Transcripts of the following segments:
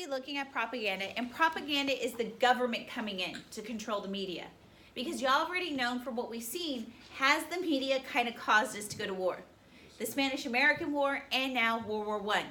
be looking at propaganda, and propaganda is the government coming in to control the media. Because y'all already known from what we've seen, has the media kind of caused us to go to war. The Spanish-American War and now World War I.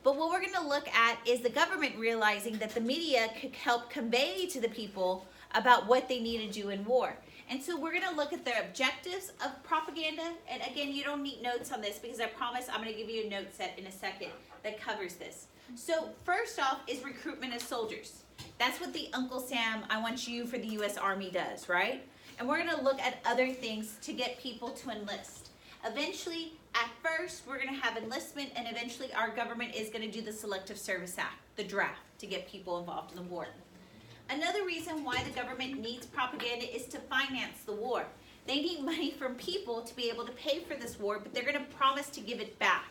But what we're going to look at is the government realizing that the media could help convey to the people about what they need to do in war. And so we're going to look at the objectives of propaganda. And again, you don't need notes on this because I promise I'm going to give you a note set in a second that covers this. So first off is recruitment of soldiers. That's what the Uncle Sam, I want you for the U.S. Army does, right? And we're going to look at other things to get people to enlist. Eventually, at first, we're going to have enlistment, and eventually our government is going to do the Selective Service Act, the draft, to get people involved in the war. Another reason why the government needs propaganda is to finance the war. They need money from people to be able to pay for this war, but they're going to promise to give it back,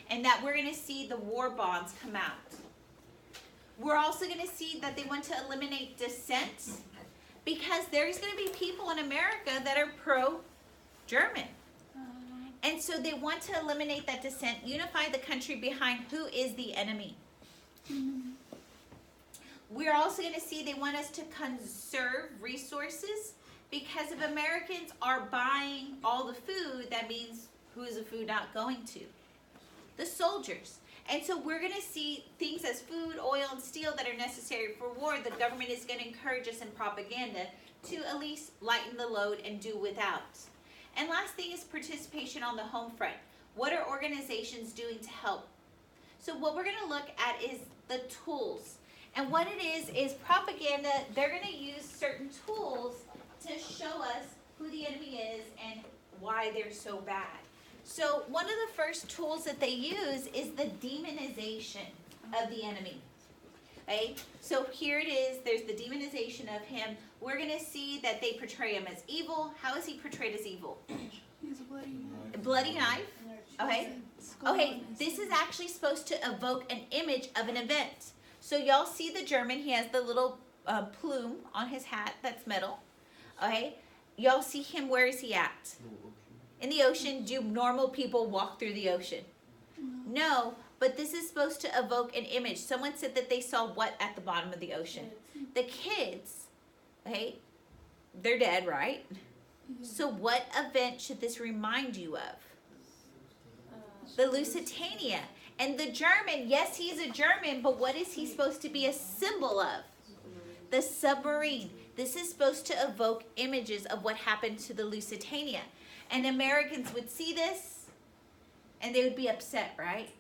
and that we're going to see the war bonds come out. We're also going to see that they want to eliminate dissent, because there's going to be people in America that are pro-German. And so they want to eliminate that dissent, unify the country behind who is the enemy. We're also going to see they want us to conserve resources, because if Americans are buying all the food, that means who is the food not going to? The soldiers. And so we're going to see things as food, oil, and steel that are necessary for war. The government is going to encourage us in propaganda to at least lighten the load and do without. And last thing is participation on the home front. What are organizations doing to help? So what we're going to look at is the tools. And what it is propaganda. They're going to use certain tools to show us who the enemy is and why they're so bad. So one of the first tools that they use is the demonization of the enemy. Okay? So here it is. There's the demonization of him. We're going to see that they portray him as evil. How is he portrayed as evil? He's a bloody knife. A bloody knife. Okay. Okay. This is actually supposed to evoke an image of an event. So y'all see the German. He has the little plume on his hat that's metal. Okay. Y'all see him. Where is he at? In the ocean. Do normal people walk through the ocean? No. But this is supposed to evoke an image. Someone said that they saw what at the bottom of the ocean? The kids. Okay, they're dead, right? So what event should this remind you of? The Lusitania. And the German, yes, he's a German, but what is he supposed to be a symbol of? The submarine. This is supposed to evoke images of what happened to the Lusitania. And Americans would see this, and they would be upset, right?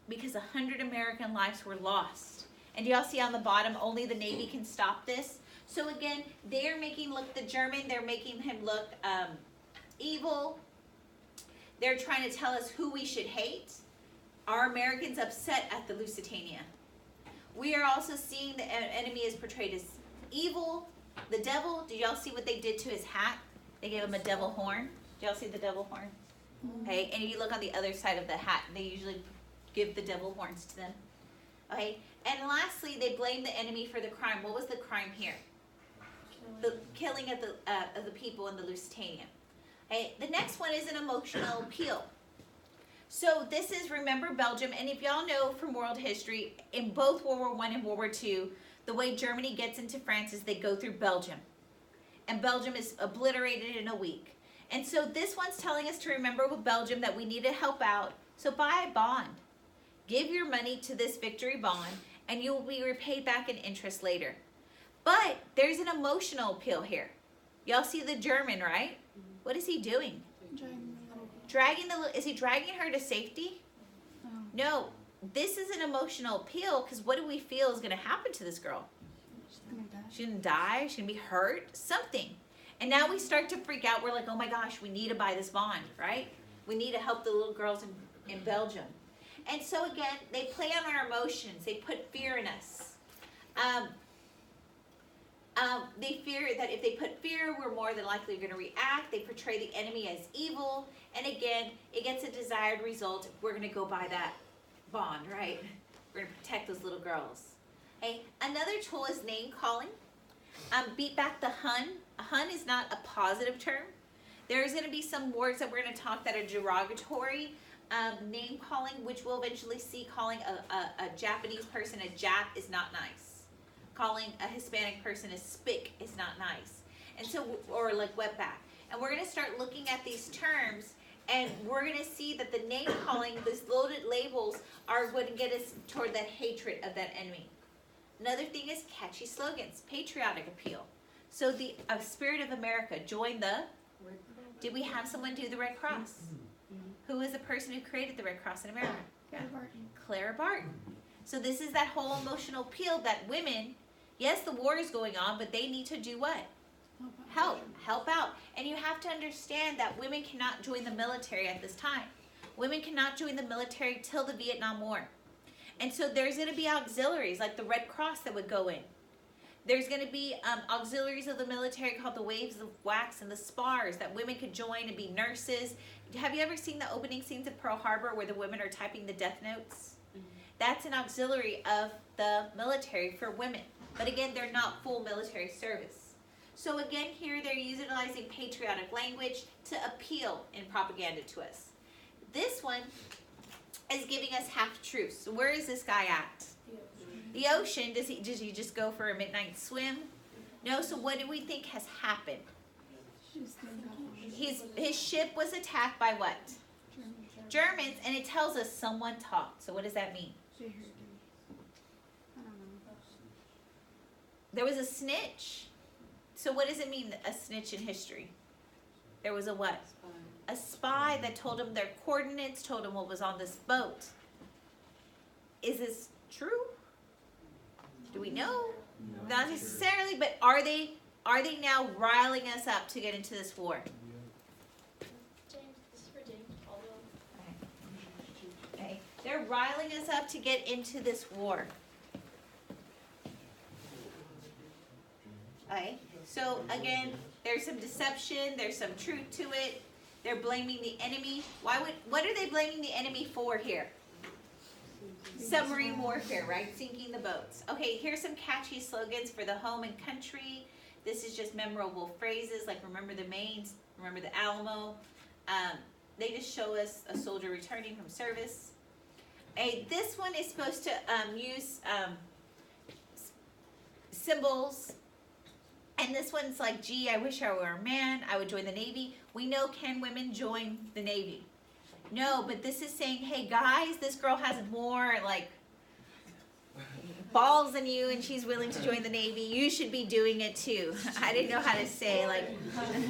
Because 100 American lives were lost. And y'all see on the bottom, only the Navy can stop this. So again, they're making look the German, they're making him look evil. They're trying to tell us who we should hate. Are Americans upset at the Lusitania? We are also seeing the enemy is portrayed as evil. The devil, did y'all see what they did to his hat? They gave him a devil horn. Did y'all see the devil horn? Okay, and if you look on the other side of the hat, they usually give the devil horns to them. Okay, and lastly, they blame the enemy for the crime. What was the crime here? The killing of the people in the Lusitania. Okay, the next one is an emotional appeal. So this is, remember Belgium, and if y'all know from world history, in both World War I and World War II, the way Germany gets into France is they go through Belgium. And Belgium is obliterated in a week. And so this one's telling us to remember with Belgium that we need to help out. So buy a bond. Give your money to this victory bond, and you will be repaid back in interest later. But there's an emotional appeal here. Y'all see the German, right? What is he doing? Is he dragging her to safety? No. This is an emotional appeal, because what do we feel is going to happen to this girl? She's going to die. She's going to be hurt. Something. And now we start to freak out. We're like, oh my gosh, we need to buy this bond, right? We need to help the little girls in Belgium. And so again, they play on our emotions. They put fear in us. They fear that if they put fear, we're more than likely going to react. They portray the enemy as evil. And again, it gets a desired result. We're going to go buy that bond, right? We're going to protect those little girls. Okay. Another tool is name calling. Beat back the Hun. Hun is not a positive term. There's going to be some words that we're going to talk that are derogatory. name calling, which we'll eventually see. Calling a Japanese person a Jap is not nice. Calling a Hispanic person a spick is not nice. And so, or like wetback. And we're going to start looking at these terms, and we're going to see that the name calling, these loaded labels, are going to get us toward that hatred of that enemy. Another thing is catchy slogans, patriotic appeal. So the Spirit of America, join the, did we have someone do the Red Cross? Who is the person who created the Red Cross in America? Clara Barton. Clara Barton. So this is that whole emotional appeal that women, yes, the war is going on, but they need to do what? Help out. And you have to understand that women cannot join the military at this time. Women cannot join the military till the Vietnam War. And so there's going to be auxiliaries like the Red Cross that would go in. There's going to be auxiliaries of the military called the Waves of Wax and the Spars that women could join and be nurses. Have you ever seen the opening scenes of Pearl Harbor where the women are typing the death notes? That's an auxiliary of the military for women. But again, they're not full military service. So again, here they're utilizing patriotic language to appeal in propaganda to us. This one is giving us half-truths. So where is this guy at? The ocean. Does he just go for a midnight swim? No, so what do we think has happened? His ship was attacked by what? Germans, and it tells us someone talked. So what does that mean? They heard him. I don't know. There was a snitch. So what does it mean, a snitch in history? There was a what? A spy that told him their coordinates, told him what was on this boat. Is this true? Do we know? No. Not necessarily, but are they now riling us up to get into this war? James, this is for James. Okay. They're riling us up to get into this war. Okay. So again, there's some deception, there's some truth to it. They're blaming the enemy. What are they blaming the enemy for here? Submarine warfare, right? Sinking the boats. Okay, here's some catchy slogans for the home and country. This is just memorable phrases like remember the Maines, remember the Alamo. They just show us a soldier returning from service. This one is supposed to use symbols. And this one's like, gee, I wish I were a man. I would join the Navy. We know, can women join the Navy? No, but this is saying, hey guys, this girl has more like balls than you and she's willing to join the Navy. You should be doing it too. I didn't know how to say like.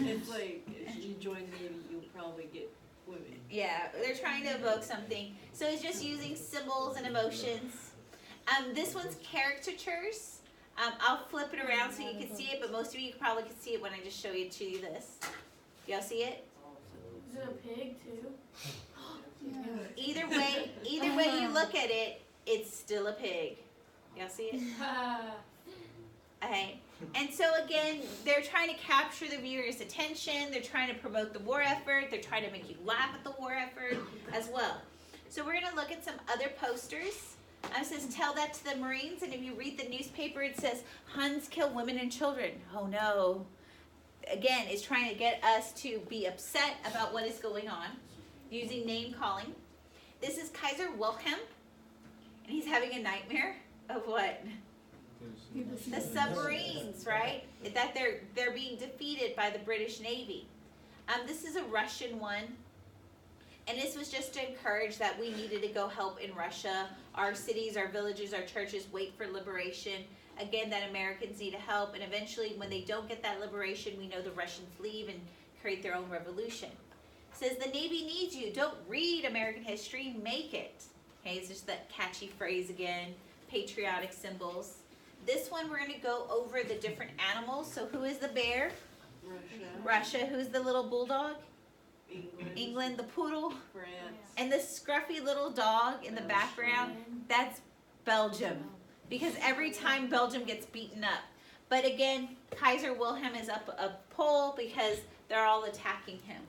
It's like, if you join the Navy, you'll probably get women. Yeah, they're trying to evoke something. So it's just using symbols and emotions. This one's caricatures. I'll flip it around so you can see it, but most of you probably can see it when I just show you to you this. Y'all see it? Is it a pig too? Either way you look at it, it's still a pig. Y'all see it? Okay. And so again, they're trying to capture the viewer's attention. They're trying to promote the war effort. They're trying to make you laugh at the war effort as well. So we're going to look at some other posters. It says, tell that to the Marines. And if you read the newspaper, it says, Huns kill women and children. Oh no. Again, it's trying to get us to be upset about what is going on using name calling. This is Kaiser Wilhelm. And he's having a nightmare of what? The submarines, right? That they're being defeated by the British Navy. This is a Russian one. And this was just to encourage that we needed to go help in Russia. Our cities, our villages, our churches wait for liberation. Again, that Americans need to help. And eventually, when they don't get that liberation, we know the Russians leave and create their own revolution. It says, the Navy needs you. Don't read American history, make it. Okay, it's just that catchy phrase again. Patriotic symbols. This one, we're going to go over the different animals. So who is the bear? Russia. Russia. Who's the little bulldog? England. England, the poodle. France. And the scruffy little dog in the background, that's Belgium. Because every time Belgium gets beaten up. But again, Kaiser Wilhelm is up a pole because they're all attacking him.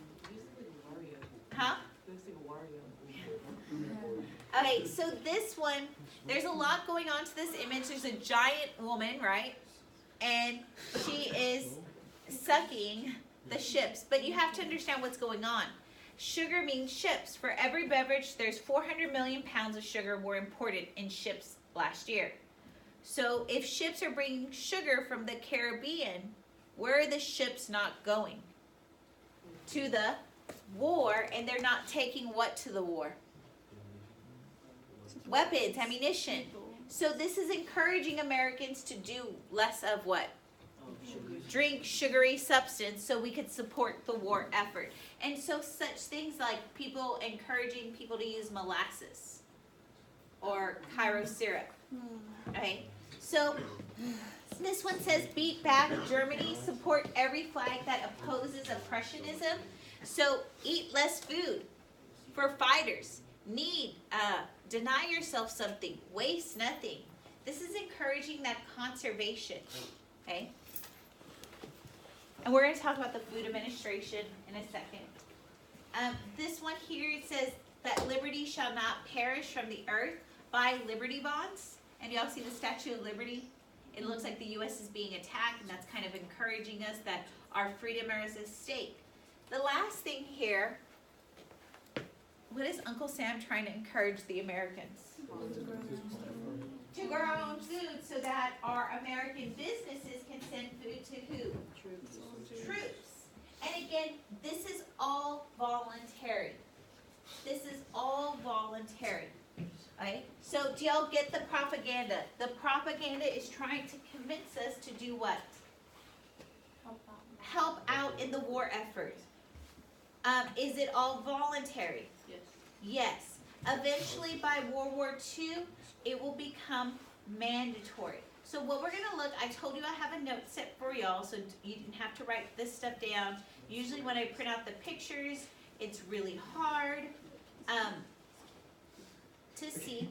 Huh? Okay, so this one, there's a lot going on to this image. There's a giant woman, right? And she is sucking the ships. But you have to understand what's going on. Sugar means ships. For every beverage, there's 400 million pounds of sugar were imported in ships last year. So if ships are bringing sugar from the Caribbean, where are the ships not going? To the war, and they're not taking what to the war? Weapons, ammunition. So this is encouraging Americans to do less of what? Drink sugary substance so we could support the war effort. And so such things like people encouraging people to use molasses or Cairo syrup. Okay? So this one says beat back Germany, support every flag that opposes oppressionism. So eat less food for fighters. Deny yourself something, waste nothing. This is encouraging that conservation. Okay? And we're going to talk about the Food Administration in a second. This one here, it says that liberty shall not perish from the earth. Buy Liberty bonds. And y'all see the Statue of Liberty? It looks like the U.S. is being attacked, and that's kind of encouraging us that our freedom is at stake. The last thing here, what is Uncle Sam trying to encourage the Americans? To grow our own food so that our American businesses can send food to who? Troops. And again, this is all voluntary. This is all voluntary. Okay? So do y'all get the propaganda? The propaganda is trying to convince us to do what? Help out in the war effort. Is it all voluntary? Yes. Yes. Eventually, by World War II, it will become mandatory. So what we're going to look, I told you I have a note set for y'all, so you didn't have to write this stuff down. Usually when I print out the pictures, it's really hard to see.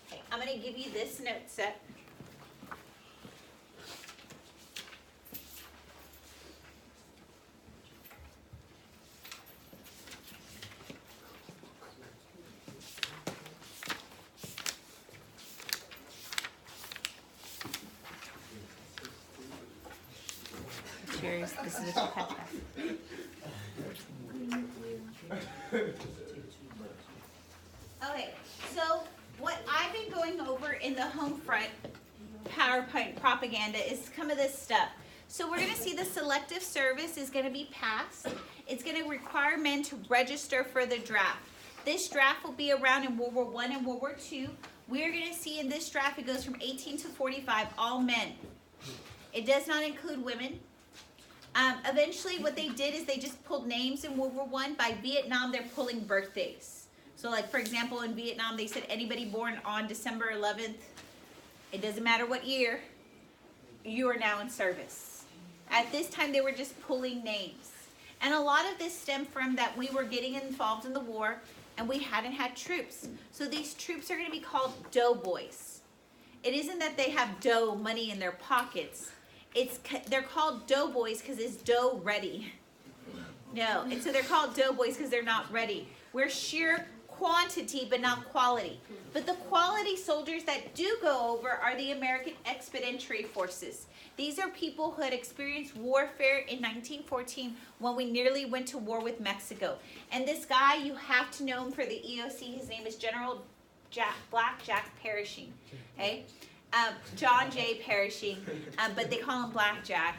Okay, I'm going to give you this note set. Cheers. This is a pet. Okay, so what I've been going over in the home front PowerPoint propaganda is some of this stuff. So we're going to see the selective service is going to be passed. It's going to require men to register for the draft. This draft will be around in World War I and World War II. We're going to see in this draft it goes from 18 to 45, all men. It does not include women. Eventually what they did is they just pulled names in World War I. By Vietnam, they're pulling birthdays. So like, for example, in Vietnam, they said anybody born on December 11th, it doesn't matter what year, you are now in service. At this time, they were just pulling names. And a lot of this stemmed from that we were getting involved in the war and we hadn't had troops. So these troops are going to be called doughboys. It isn't that they have dough money in their pockets. They're called doughboys because it's dough ready. No, and so they're called doughboys because they're not ready. We're sheer quantity but not quality. But the quality soldiers that do go over are the American Expeditionary Forces. These are people who had experienced warfare in 1914 when we nearly went to war with Mexico. And this guy, you have to know him for the EOC. His name is General Black Jack Pershing. Okay? John J. Pershing, but they call him Black Jack.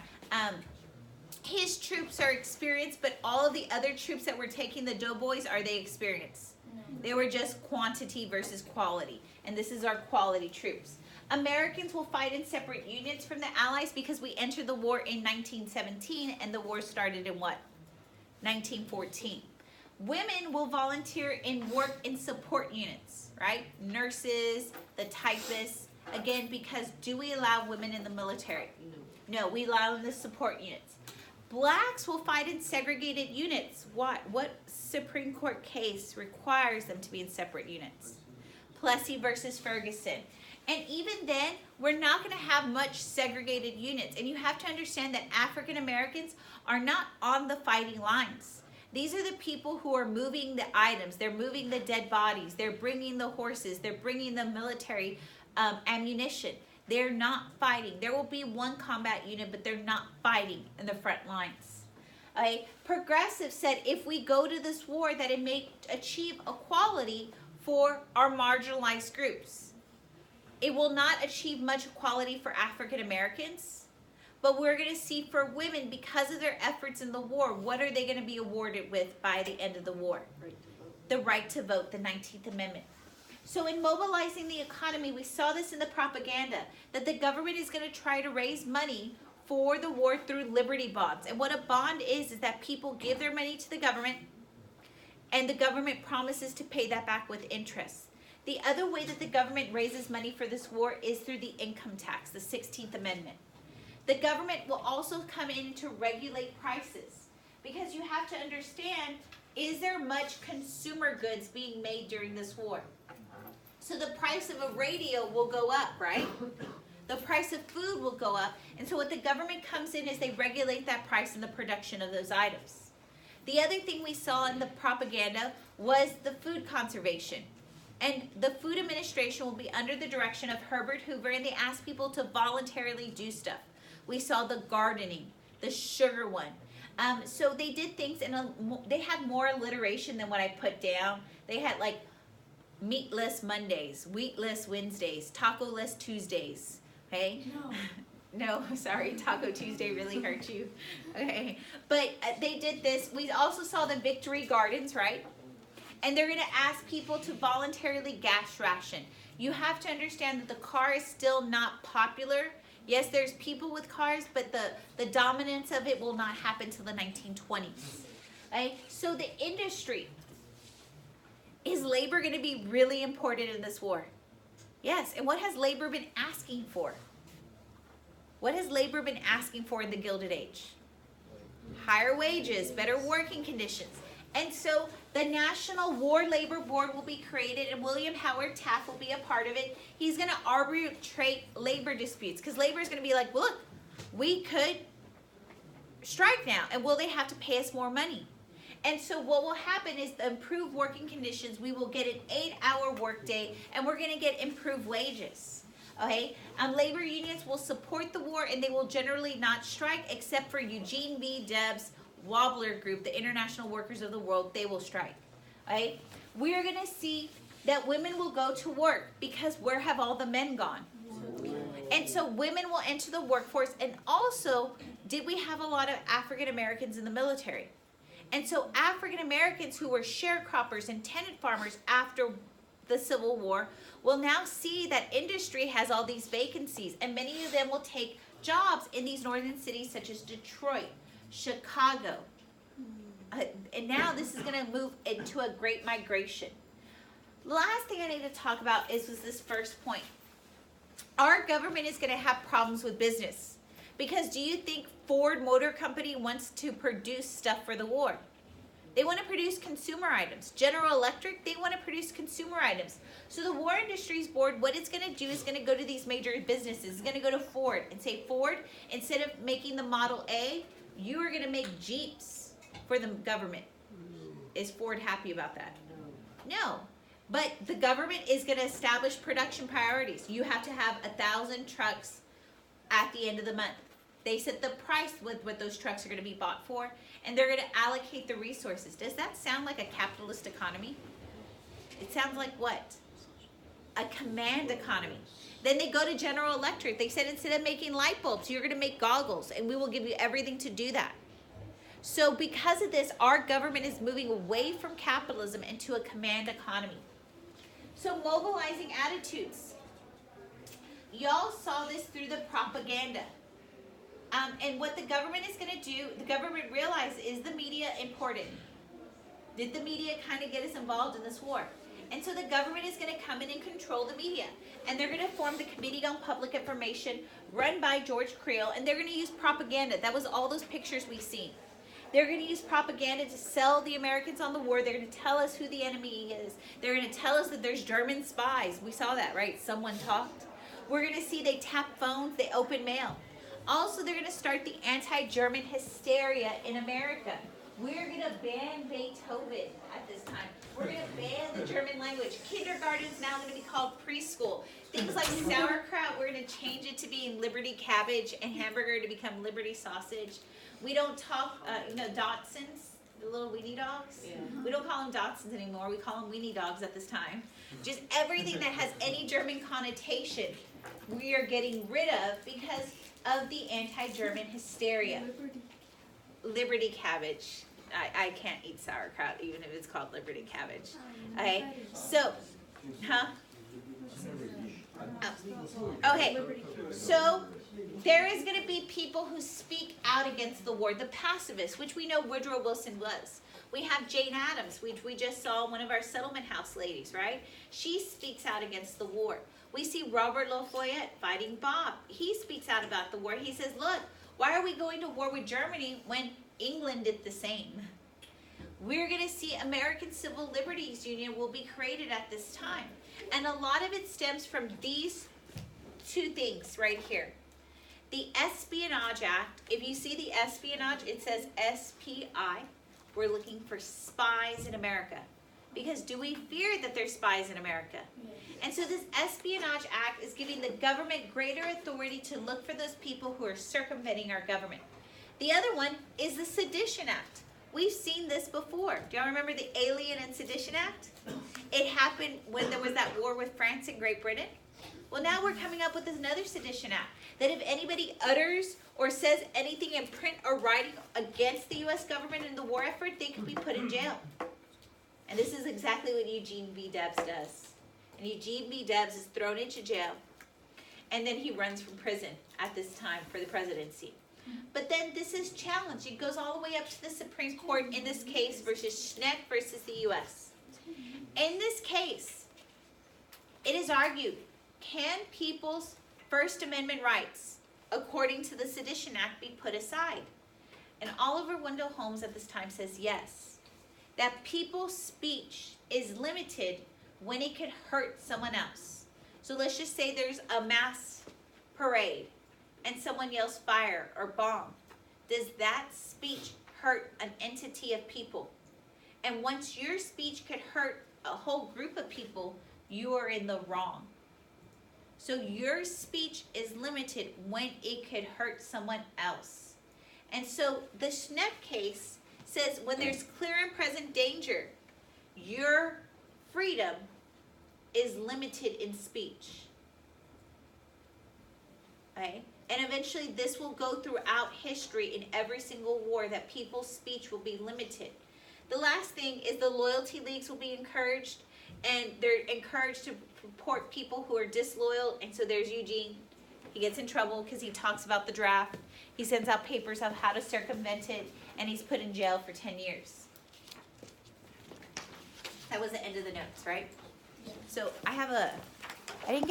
His troops are experienced, but all of the other troops that were taking the doughboys, are they experienced? No. They were just quantity versus quality, and this is our quality troops. Americans will fight in separate units from the Allies because we entered the war in 1917, and the war started in what? 1914. Women will volunteer and work in support units, right? Nurses, the typists. Again, because do we allow women in the military? No, we allow them in the support units. Blacks will fight in segregated units. What Supreme Court case requires them to be in separate units? Plessy versus Ferguson. And even then, we're not going to have much segregated units. And you have to understand that African Americans are not on the fighting lines. These are the people who are moving the items. They're moving the dead bodies. They're bringing the horses. They're bringing the military ammunition. They're not fighting. There will be one combat unit, but they're not fighting in the front lines. Okay? Progressives said if we go to this war, that it may achieve equality for our marginalized groups. It will not achieve much equality for African Americans, but we're going to see for women, because of their efforts in the war, what are they going to be awarded with by the end of the war? Right to vote. The right to vote, the 19th Amendment. So in mobilizing the economy, we saw this in the propaganda, that the government is going to try to raise money for the war through Liberty bonds. And what a bond is that people give their money to the government, and the government promises to pay that back with interest. The other way that the government raises money for this war is through the income tax, the 16th Amendment. The government will also come in to regulate prices, because you have to understand, is there much consumer goods being made during this war? So the price of a radio will go up, right? The price of food will go up. And so what the government comes in is they regulate that price and the production of those items. The other thing we saw in the propaganda was the food conservation. And the Food Administration will be under the direction of Herbert Hoover, and they asked people to voluntarily do stuff. We saw the gardening, the sugar one. So they did things, and they had more alliteration than what I put down. They had like meatless Mondays, wheatless Wednesdays, taco-less Tuesdays, okay? No, sorry, Taco Tuesday really hurt you. Okay, but they did this. We also saw the victory gardens, right? And they're going to ask people to voluntarily gas ration. You have to understand that the car is still not popular. Yes, there's people with cars, but the dominance of it will not happen till the 1920s. Okay? So the industry, is labor going to be really important in this war? Yes, and what has labor been asking for? What has labor been asking for in the Gilded Age? Higher wages, better working conditions. And so the National War Labor Board will be created, and William Howard Taft will be a part of it. He's going to arbitrate labor disputes, because labor is going to be like, look, we could strike now, and will they have to pay us more money? And so what will happen is the improved working conditions, we will get an 8-hour workday, and we're going to get improved wages. Okay? Labor unions will support the war, and they will generally not strike, except for Eugene V. Debs' Wobbler Group, the International Workers of the World. They will strike. Okay? We're going to see that women will go to work, because where have all the men gone? And so women will enter the workforce, and also, did we have a lot of African Americans in the military? And so African Americans who were sharecroppers and tenant farmers after the Civil War will now see that industry has all these vacancies, and many of them will take jobs in these northern cities such as Detroit, Chicago. And now this is going to move into a great migration. The last thing I need to talk about is this first point. Our government is going to have problems with business. Because do you think Ford Motor Company wants to produce stuff for the war? They want to produce consumer items. General Electric, they want to produce consumer items. So the War Industries Board, what it's going to do is going to go to these major businesses. It's going to go to Ford and say, Ford, instead of making the Model A, you are going to make Jeeps for the government. Is Ford happy about that? No. But the government is going to establish production priorities. You have to have 1,000 trucks at the end of the month. They set the price with what those trucks are going to be bought for, and they're going to allocate the resources. Does that sound like a capitalist economy? It sounds like what? A command economy. Then they go to General Electric. They said instead of making light bulbs, you're going to make goggles, and we will give you everything to do that. So because of this, our government is moving away from capitalism into a command economy. So mobilizing attitudes. Y'all saw this through the propaganda. And what the government is going to do, the government realized, is the media important? Did the media kind of get us involved in this war? And so the government is going to come in and control the media. And they're going to form the Committee on Public Information, run by George Creel, and they're going to use propaganda. That was all those pictures we've seen. They're going to use propaganda to sell the Americans on the war. They're going to tell us who the enemy is. They're going to tell us that there's German spies. We saw that, right? Someone talked. We're going to see they tap phones, they open mail. Also, they're going to start the anti-German hysteria in America. We're going to ban Beethoven at this time. We're going to ban the German language. Kindergarten is now going to be called preschool. things like sauerkraut, we're gonna change it to being Liberty cabbage, and hamburger to become Liberty sausage. We don't talk, Dachshunds, the little weenie dogs. Yeah. We don't call them Dachshunds anymore. We call them weenie dogs at this time. Just everything that has any German connotation, we are getting rid of because of the anti-German hysteria. Liberty cabbage. I can't eat sauerkraut even if it's called Liberty cabbage. Okay, so, huh? Oh. Okay, so there is going to be people who speak out against the war, the pacifists, which we know Woodrow Wilson was. We have Jane Addams, which we just saw, one of our settlement house ladies, right? She speaks out against the war. We see Robert Lafayette fighting Bob. He speaks out about the war. He says, look, why are we going to war with Germany when England did the same? We're going to see American Civil Liberties Union will be created at this time. And a lot of it stems from these two things right here. The Espionage Act, if you see the espionage, it says SPI. We're looking for spies in America. Because do we fear that there's spies in America? And so this Espionage Act is giving the government greater authority to look for those people who are circumventing our government. The other one is the Sedition Act. We've seen this before. Do y'all remember the Alien and Sedition Act? It happened when there was that war with France and Great Britain. Well, now we're coming up with another Sedition Act, that if anybody utters or says anything in print or writing against the U.S. government in the war effort, they could be put in jail. And this is exactly what Eugene V. Debs does. And Eugene V. Debs is thrown into jail, and then he runs from prison at this time for the presidency. But then this is challenged. It goes all the way up to the Supreme Court in this case versus Schneck versus the U.S. In this case, it is argued, can people's First Amendment rights, according to the Sedition Act, be put aside? And Oliver Wendell Holmes at this time says yes. That people's speech is limited when it could hurt someone else. So let's just say there's a mass parade and someone yells fire or bomb. Does that speech hurt an entity of people? And once your speech could hurt a whole group of people, you are in the wrong. So your speech is limited when it could hurt someone else. And so the Schneck case says when there's clear and present danger, your freedom is limited in speech. Okay? And eventually this will go throughout history in every single war, that people's speech will be limited. The last thing is the loyalty leagues will be encouraged, and they're encouraged to report people who are disloyal. And so there's Eugene. He gets in trouble because he talks about the draft. He sends out papers of how to circumvent it, and he's put in jail for 10 years. That was the end of the notes, right? So I didn't get